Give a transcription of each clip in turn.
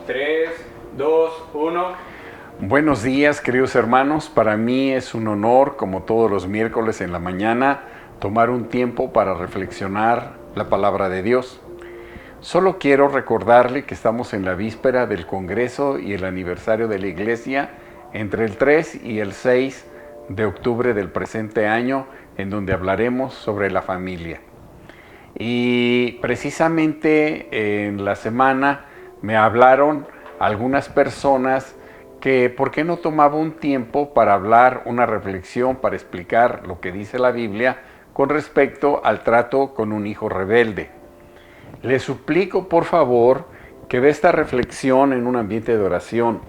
3, 2, 1. Buenos días, queridos hermanos. Para mí es un honor, como todos los miércoles en la mañana, tomar un tiempo para reflexionar la palabra de Dios. Solo quiero recordarle que estamos en la víspera del Congreso y el aniversario de la Iglesia entre el 3 y el 6 de octubre del presente año, en donde hablaremos sobre la familia. Y precisamente en la semana me hablaron algunas personas que por qué no tomaba un tiempo para hablar una reflexión, para explicar lo que dice la Biblia con respecto al trato con un hijo rebelde. Les suplico por favor que vea esta reflexión en un ambiente de oración,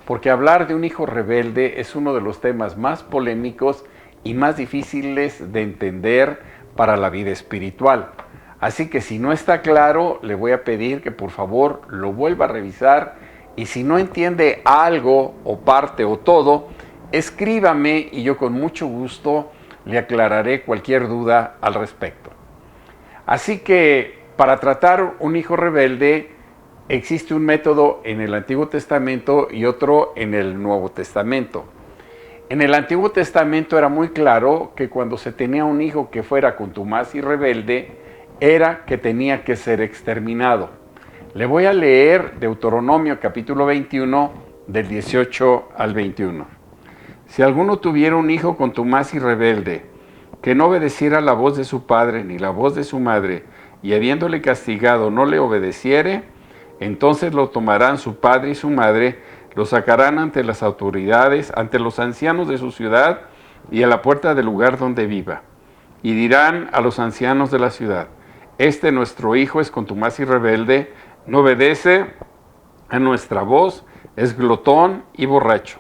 porque hablar de un hijo rebelde es uno de los temas más polémicos y más difíciles de entender para la vida espiritual. Así que si no está claro, le voy a pedir que por favor lo vuelva a revisar, y si no entiende algo o parte o todo, escríbame y yo con mucho gusto le aclararé cualquier duda al respecto. Así que para tratar un hijo rebelde existe un método en el Antiguo Testamento y otro en el Nuevo Testamento. En el Antiguo Testamento era muy claro que cuando se tenía un hijo que fuera contumaz y rebelde, era que tenía que ser exterminado. Le voy a leer Deuteronomio capítulo 21, del 18 al 21. Si alguno tuviera un hijo contumaz y rebelde, que no obedeciera la voz de su padre ni la voz de su madre, y habiéndole castigado no le obedeciere, entonces lo tomarán su padre y su madre, lo sacarán ante las autoridades, ante los ancianos de su ciudad y a la puerta del lugar donde viva. Y dirán a los ancianos de la ciudad: este nuestro hijo es contumaz y rebelde, no obedece a nuestra voz, es glotón y borracho.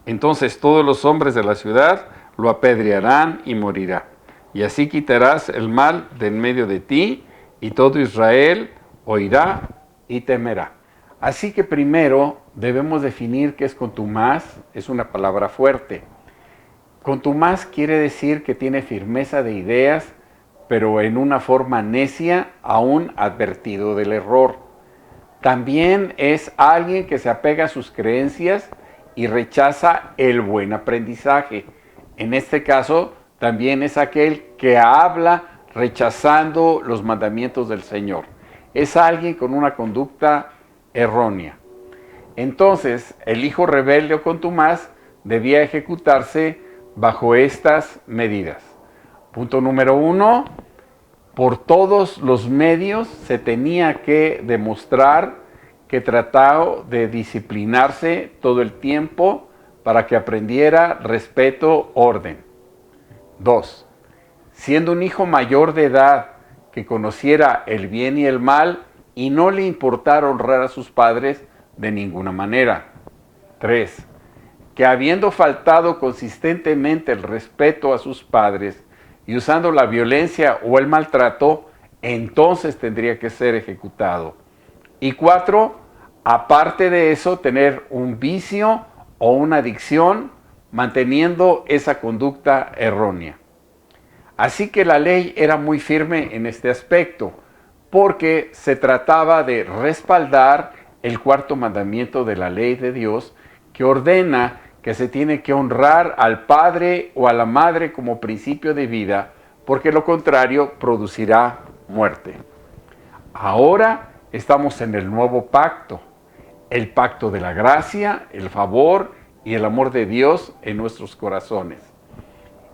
Entonces todos los hombres de la ciudad lo apedrearán y morirá. Y así quitarás el mal de en medio de ti, y todo Israel oirá y temerá. Así que primero debemos definir qué es contumaz. Es una palabra fuerte. Contumaz quiere decir que tiene firmeza de ideas, pero en una forma necia, aún advertido del error. También es alguien que se apega a sus creencias y rechaza el buen aprendizaje. En este caso, también es aquel que habla rechazando los mandamientos del Señor. Es alguien con una conducta errónea. Entonces, el hijo rebelde o contumaz debía ejecutarse bajo estas medidas. Punto número 1, por todos los medios se tenía que demostrar que trataba de disciplinarse todo el tiempo para que aprendiera respeto, orden. 2, siendo un hijo mayor de edad que conociera el bien y el mal y no le importara honrar a sus padres de ninguna manera. 3, que habiendo faltado consistentemente el respeto a sus padres y usando la violencia o el maltrato, entonces tendría que ser ejecutado. Y 4, aparte de eso, tener un vicio o una adicción, manteniendo esa conducta errónea. Así que la ley era muy firme en este aspecto, porque se trataba de respaldar el cuarto mandamiento de la ley de Dios, que ordena que se tiene que honrar al padre o a la madre como principio de vida, porque lo contrario producirá muerte. Ahora estamos en el nuevo pacto, el pacto de la gracia, el favor y el amor de Dios en nuestros corazones.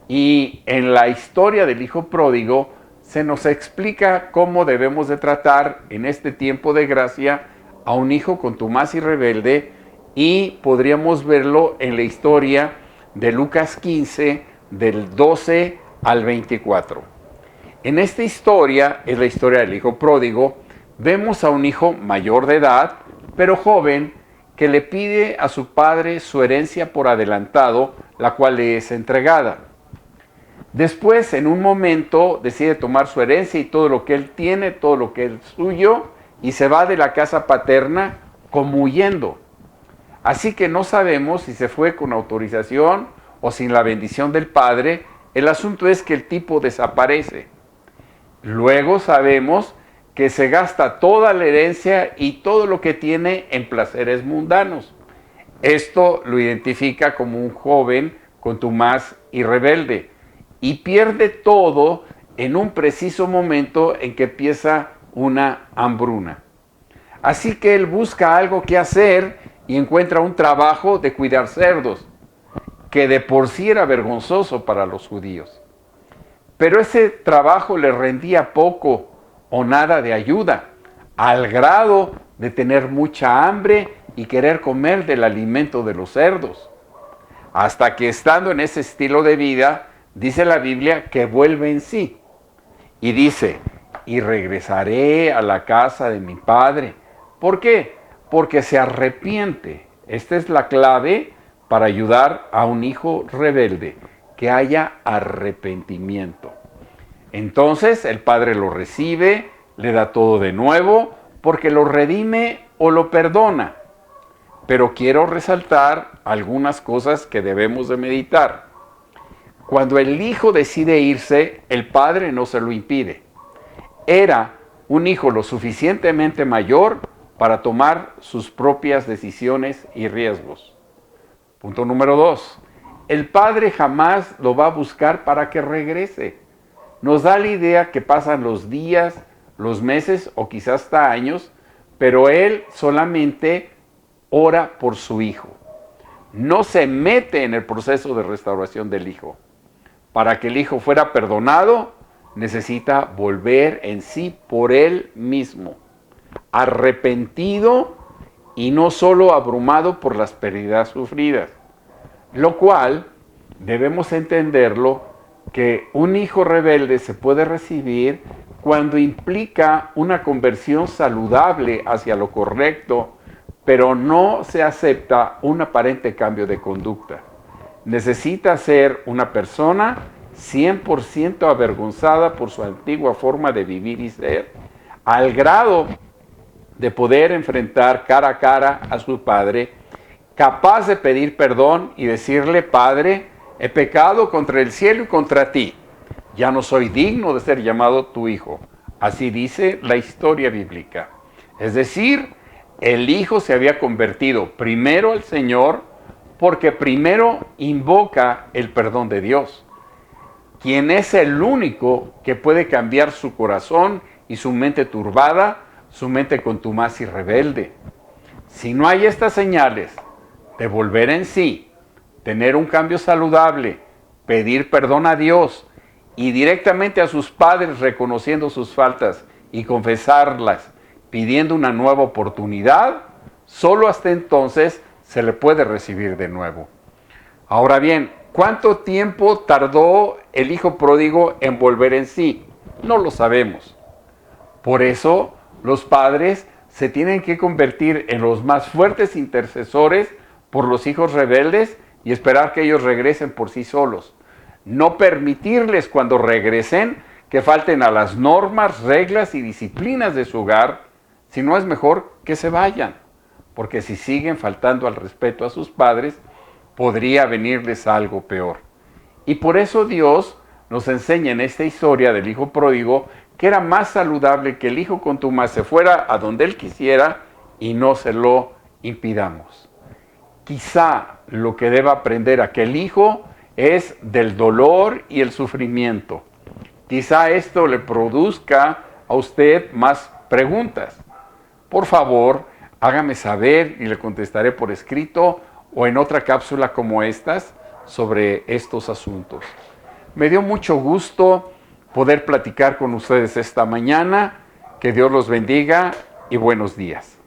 Y en la historia del hijo pródigo se nos explica cómo debemos de tratar en este tiempo de gracia a un hijo contumaz y rebelde, y podríamos verlo en la historia de Lucas 15, del 12 al 24. En esta historia, es la historia del hijo pródigo, vemos a un hijo mayor de edad, pero joven, que le pide a su padre su herencia por adelantado, la cual le es entregada. Después, en un momento, decide tomar su herencia y todo lo que él tiene, todo lo que es suyo, y se va de la casa paterna como huyendo. Así que no sabemos si se fue con autorización o sin la bendición del padre. El asunto es que el tipo desaparece. Luego sabemos que se gasta toda la herencia y todo lo que tiene en placeres mundanos. Esto lo identifica como un joven contumaz y rebelde, y pierde todo en un preciso momento en que empieza una hambruna. Así que él busca algo que hacer y encuentra un trabajo de cuidar cerdos, que de por sí era vergonzoso para los judíos. Pero ese trabajo le rendía poco o nada de ayuda, al grado de tener mucha hambre y querer comer del alimento de los cerdos. Hasta que estando en ese estilo de vida, dice la Biblia que vuelve en sí. Y dice, y regresaré a la casa de mi padre. ¿Por qué? Porque se arrepiente. Esta es la clave para ayudar a un hijo rebelde, que haya arrepentimiento. Entonces el padre lo recibe, le da todo de nuevo, porque lo redime o lo perdona. Pero quiero resaltar algunas cosas que debemos de meditar. Cuando el hijo decide irse, el padre no se lo impide. Era un hijo lo suficientemente mayor para tomar sus propias decisiones y riesgos. Punto número 2. El padre jamás lo va a buscar para que regrese. Nos da la idea que pasan los días, los meses o quizás hasta años, pero él solamente ora por su hijo. No se mete en el proceso de restauración del hijo. Para que el hijo fuera perdonado, necesita volver en sí por él mismo, arrepentido y no solo abrumado por las pérdidas sufridas. Lo cual debemos entenderlo que un hijo rebelde se puede recibir cuando implica una conversión saludable hacia lo correcto, pero no se acepta un aparente cambio de conducta. Necesita ser una persona 100% avergonzada por su antigua forma de vivir y ser, al grado de poder enfrentar cara a cara a su padre, capaz de pedir perdón y decirle: Padre, he pecado contra el cielo y contra ti. Ya no soy digno de ser llamado tu hijo. Así dice la historia bíblica. Es decir, el hijo se había convertido primero al Señor porque primero invoca el perdón de Dios, quien es el único que puede cambiar su corazón y su mente turbada, su mente contumaz y rebelde. Si no hay estas señales de volver en sí, tener un cambio saludable, pedir perdón a Dios y directamente a sus padres reconociendo sus faltas y confesarlas, pidiendo una nueva oportunidad, solo hasta entonces se le puede recibir de nuevo. Ahora bien, ¿cuánto tiempo tardó el hijo pródigo en volver en sí? No lo sabemos. Por eso, los padres se tienen que convertir en los más fuertes intercesores por los hijos rebeldes y esperar que ellos regresen por sí solos. No permitirles cuando regresen que falten a las normas, reglas y disciplinas de su hogar, sino es mejor que se vayan, porque si siguen faltando al respeto a sus padres, podría venirles algo peor. Y por eso Dios nos enseña en esta historia del hijo pródigo que era más saludable que el hijo contumaz se fuera a donde él quisiera y no se lo impidamos. Quizá lo que deba aprender aquel hijo es del dolor y el sufrimiento. Quizá esto le produzca a usted más preguntas. Por favor, hágame saber y le contestaré por escrito o en otra cápsula como estas sobre estos asuntos. Me dio mucho gusto poder platicar con ustedes esta mañana. Que Dios los bendiga y buenos días.